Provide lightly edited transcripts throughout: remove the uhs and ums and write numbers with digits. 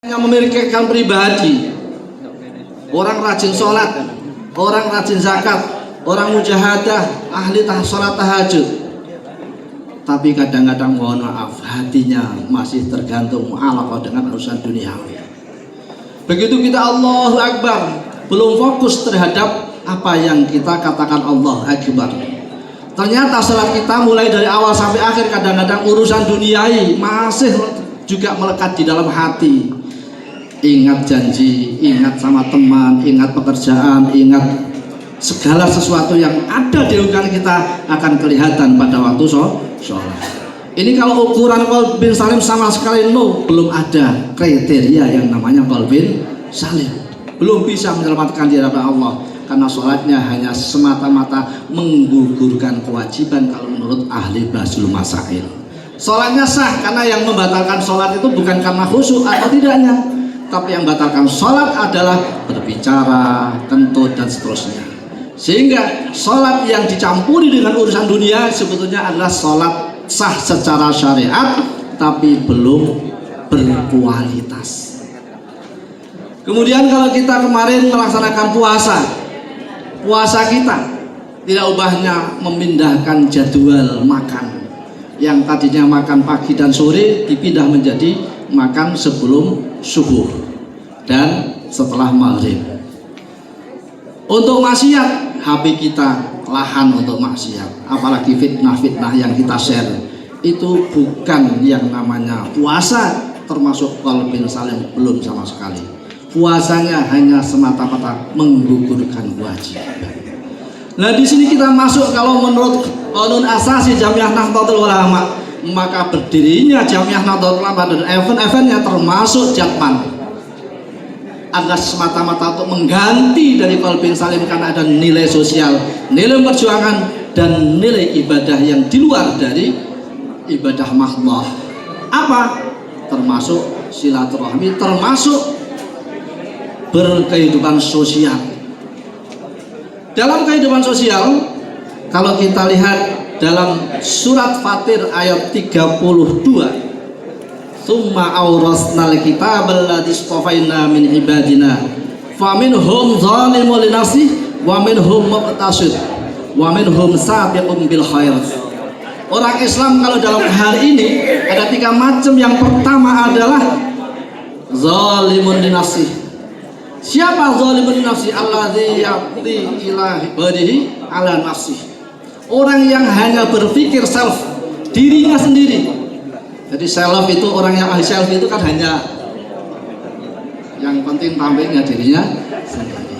yang memikirkan pribadi, orang rajin sholat, orang rajin zakat, orang mujahadah, ahli sholat tahajud, tapi kadang-kadang mohon maaf hatinya masih tergantung alaqah dengan urusan duniawi. Begitu kita Allahu Akbar, belum fokus terhadap apa yang kita katakan Allah Akbar. Ternyata sholat kita mulai dari awal sampai akhir kadang-kadang urusan duniawi masih juga melekat di dalam hati. Ingat janji, ingat sama teman, ingat pekerjaan, ingat segala sesuatu yang ada di lingkungan kita akan kelihatan pada waktu sholat. Ini kalau ukuran qalbin salim sama sekali belum ada kriteria yang namanya qalbin salim. Belum bisa menyelamatkan diri dari Allah karena sholatnya hanya semata-mata menggugurkan kewajiban kalau menurut ahli basul masail. Sholatnya sah karena yang membatalkan sholat itu bukan karena khusyuk atau tidaknya, tapi yang membatalkan sholat adalah berbicara, kentut dan seterusnya. Sehingga sholat yang dicampuri dengan urusan dunia sebetulnya adalah sholat sah secara syariat tapi belum berkualitas. Kemudian kalau kita kemarin melaksanakan puasa kita tidak ubahnya memindahkan jadwal makan. Yang tadinya makan pagi dan sore dipindah menjadi makan sebelum subuh dan setelah maghrib. Untuk maksiat, HP kita lahan untuk maksiat, apalagi fitnah-fitnah yang kita share itu bukan yang namanya puasa, termasuk qalbin salim belum sama sekali. Puasanya hanya semata-mata menggugurkan kewajiban. Nah di sini kita masuk kalau menurut Qanun Asasi Jamiah Nahdlatul Ulama, maka berdirinya Jamiah Nahdlatul Ulama dan event-eventnya termasuk Jakman adalah semata-mata untuk mengganti dari qalbin salim karena ada nilai sosial, nilai perjuangan dan nilai ibadah yang di luar dari ibadah mahdoh. Apa? Termasuk silaturahmi, termasuk berkehidupan sosial. Dalam kehidupan sosial, kalau kita lihat dalam surat Fatir ayat 32, summa awrasnal kitabal ladzi istafaina min ibadina faminhum zalimun li nafsihi wa minhum muqtasid wa minhum sabiqun bil khairat. Orang Islam kalau dalam hari ini ada 3 macam. Yang pertama adalah zalimun li nafsihi. Siapa zalimun li nafsihi? Alladzi yaqdi ila ibadihi ala nafsihi. Orang yang hanya berpikir self, dirinya sendiri. Jadi self itu, orang yang ahli self itu kan hanya yang penting tampilnya dirinya sendiri.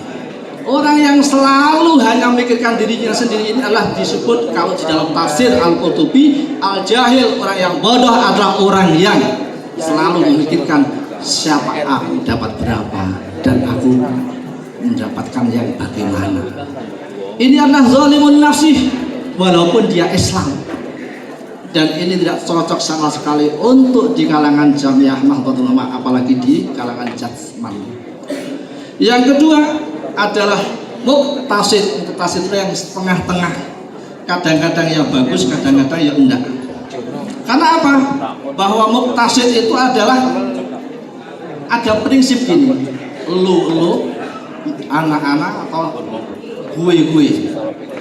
Orang yang selalu hanya memikirkan dirinya sendiri ini adalah disebut kalau di dalam tafsir Al-Qurtubi al-jahil. Orang yang bodoh adalah orang yang selalu memikirkan siapa aku dapat berapa dan aku mendapatkan yang bagaimana. Ini adalah zalimun nafsih walaupun dia Islam. Dan ini tidak cocok sama sekali untuk di kalangan Jamiah Nahdlatul Ulama, apalagi di kalangan Jakman. Yang kedua adalah muqtasid. Muqtasid itu yang setengah-tengah. Kadang-kadang ya bagus, kadang-kadang ya enggak. Karena apa? Bahwa muqtasid itu adalah ada prinsip gini, lu anak-anak atau gue,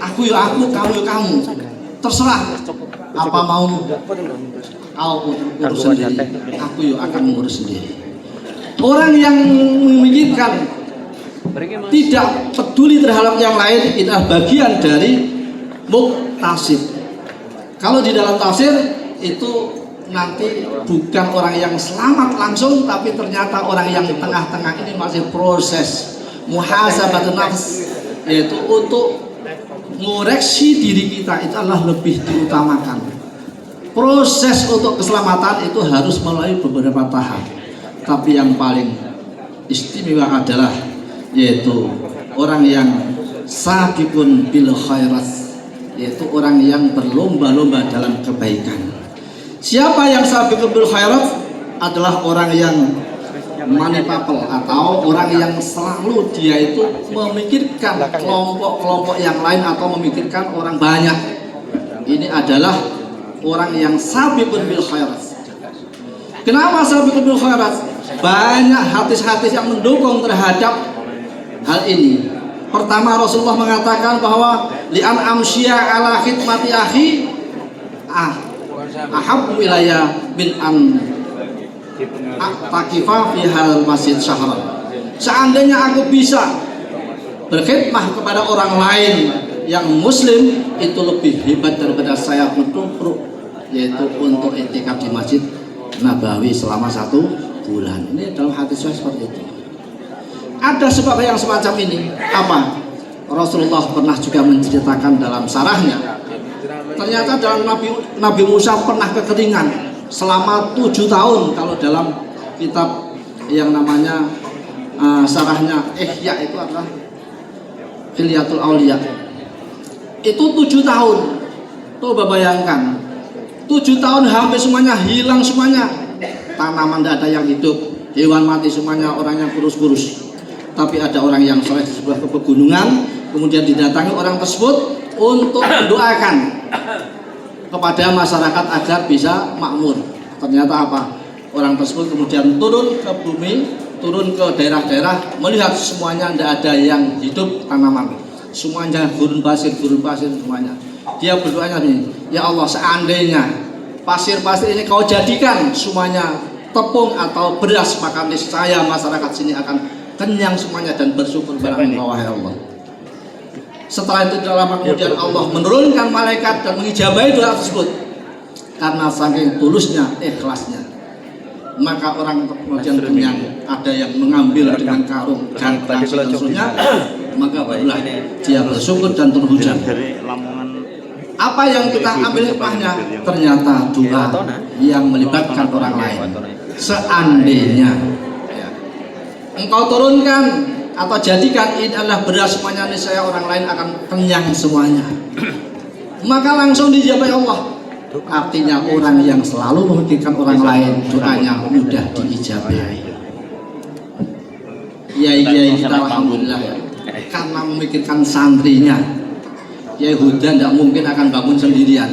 aku ya aku, kamu ya kamu, terserah apa mau kau urus sendiri, aku ya akan mengurus sendiri. Orang yang memikirkan tidak peduli terhadap yang lain itu bagian dari muqtasid. Kalau di dalam tafsir itu nanti bukan orang yang selamat langsung, tapi ternyata orang yang tengah-tengah ini masih proses muhasabatun nafs, yaitu untuk mengoreksi diri kita itu adalah lebih diutamakan. Proses untuk keselamatan itu harus melalui beberapa tahap, tapi yang paling istimewa adalah yaitu orang yang sabiqun bil khairat, yaitu orang yang berlomba-lomba dalam kebaikan. Siapa yang sabiqun bil khairat? Adalah orang yang manipapel atau orang yang selalu dia itu memikirkan kelompok-kelompok yang lain atau memikirkan orang banyak. Ini adalah orang yang sabiqun bil khairat. Kenapa sabiqun bil khairat? banyak hadis-hadis yang mendukung terhadap hal ini. Pertama, Rasulullah mengatakan bahwa li'an amsyiya ala khidmati akhi ahabbu ilayya min an taqifa fi hal masjid syahran. Seandainya aku bisa berkhidmah kepada orang lain yang muslim, itu lebih hebat daripada saya bertumpuk, yaitu untuk i'tikaf di Masjid Nabawi selama 1 bulan. Ini dalam hadis seperti itu. Ada sebab yang semacam ini. Apa? Rasulullah pernah juga menceritakan dalam sarahnya. Ternyata dalam Nabi Musa pernah kekeringan selama 7 tahun. Kalau dalam kitab yang namanya sarahnya Ihya itu adalah Hilyatul Auliya. Itu 7 tahun. Coba bayangkan, 7 tahun hampir semuanya hilang semuanya. Tanaman tidak ada yang hidup, hewan mati semuanya, orang yang kurus-kurus. Tapi ada orang yang soleh di sebuah pegunungan, kemudian didatangi orang tersebut untuk mendoakan kepada masyarakat agar bisa makmur. Ternyata apa? Orang tersebut kemudian turun ke bumi, turun ke daerah-daerah, melihat semuanya tidak ada yang hidup tanaman, semuanya gurun pasir semuanya. Dia berdoanya ini, ya Allah, seandainya pasir-pasir ini kau jadikan semuanya tepung atau beras, maka niscaya masyarakat sini akan kenyang semuanya dan bersyukur kepada Engkau, wahai Allah. Setelah itu kemudian Allah menurunkan malaikat dan mengijabahi doa tersebut karena saking tulusnya, ikhlasnya. Maka orang kemudian kenyang, ada yang mengambil dengan karung dan seterusnya, maka barulah dia bersyukur dan turun hujan. Apa yang kita ambil hikmahnya? Ternyata doa yang melibatkan orang lain. Seandainya engkau turunkan atau jadikan ini adalah beras semuanya, niscaya orang lain akan kenyang semuanya. Maka langsung dijabahi Allah. Artinya orang yang selalu memikirkan orang lain, doanya mudah diijabahi. Kiai kita alhamdulillah ya, karena memikirkan santrinya. Kiai Huda tidak mungkin akan bangun sendirian.